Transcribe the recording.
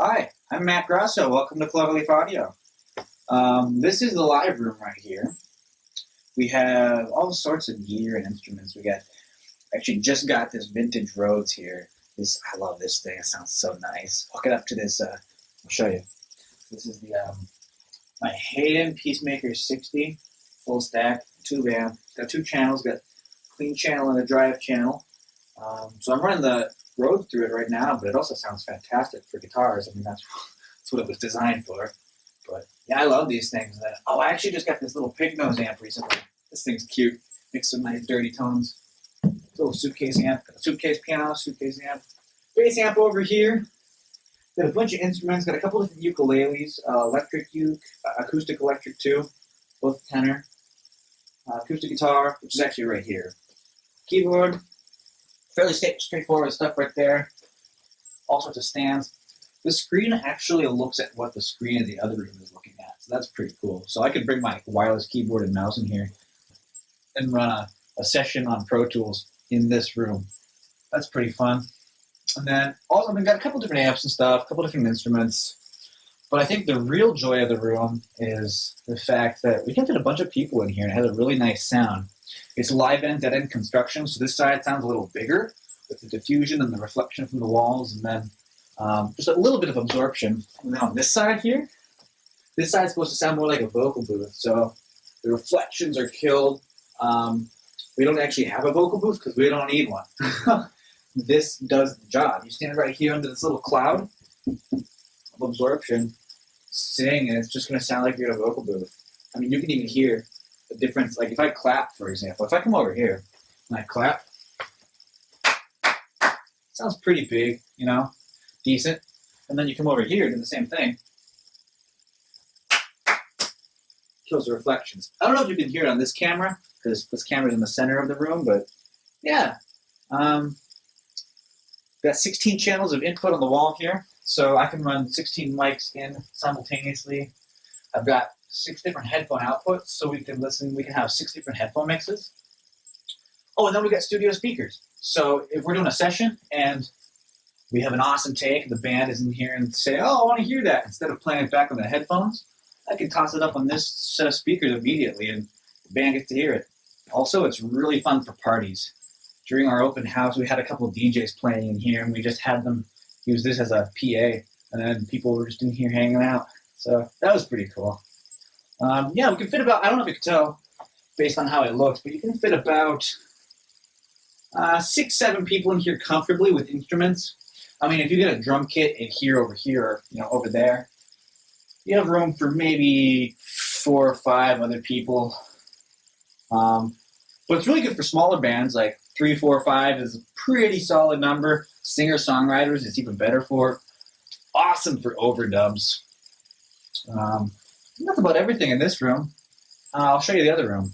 Hi, I'm Matt Grasso. Welcome to Cloverleaf Audio. This is the live room right here. We have all sorts of gear and instruments. Actually just got this vintage Rhodes here. I love this thing. It sounds so nice. Hook it up to this. I'll show you. This is my Hayden Peacemaker 60 full stack tube amp. It's got two channels. Got clean channel and a drive channel. So I'm running the Rhodes through it right now, but it also sounds fantastic for guitars. I mean, that's what it was designed for. But yeah, I love these things. I actually just got this little pig nose amp recently. This thing's cute. Makes some nice dirty tones. Little suitcase amp, suitcase piano, suitcase amp. Bass amp over here. Got a bunch of instruments. Got a couple different ukuleles. Electric uke, acoustic electric too, both tenor. Acoustic guitar, which is actually right here. Keyboard. Fairly straightforward stuff right there. All sorts of stands. The screen actually looks at what the screen of the other room is looking at, so that's pretty cool. So I could bring my wireless keyboard and mouse in here and run a session on Pro Tools in this room. That's pretty fun. And then also we've got a couple different amps and stuff, a couple different instruments. But I think the real joy of the room is the fact that we can fit a bunch of people in here and it has a really nice sound. It's live end, dead end construction, so this side sounds a little bigger with the diffusion and the reflection from the walls, and then just a little bit of absorption. And then on this side here, this side's supposed to sound more like a vocal booth, so the reflections are killed. We don't actually have a vocal booth because we don't need one. This does the job. You stand right here under this little cloud of absorption, sing, and it's just going to sound like you're in a vocal booth. I mean, you can even hear the difference. Like if I clap, for example, if I come over here and I clap, it sounds pretty big, you know, decent. And then you come over here and do the same thing. Kills the reflections. I don't know if you can hear it on this camera, because this camera's in the center of the room, but yeah. Got 16 channels of input on the wall here, so I can run 16 mics in simultaneously. I've got 6 different headphone outputs, so we can have 6 different headphone mixes. Oh, and then we got studio speakers. So if we're doing a session and we have an awesome take, the band is in here and say, oh, I want to hear that, instead of playing it back on the headphones, I can toss it up on this set of speakers immediately and the band gets to hear it. Also, it's really fun for parties. During our open house, we had a couple of DJs playing in here, and we just had them use this as a PA, and then people were just in here hanging out. So that was pretty cool. Yeah, we can fit about, I don't know if you can tell based on how it looks, but you can fit about 6, 7 people in here comfortably with instruments. I mean, if you get a drum kit in here, over here, or, you know, over there, you have room for maybe 4 or 5 other people. But it's really good for smaller bands, like 3, 4, 5 is a pretty solid number. Singer-songwriters, it's even better for. Awesome for overdubs. That's about everything in this room. I'll show you the other room.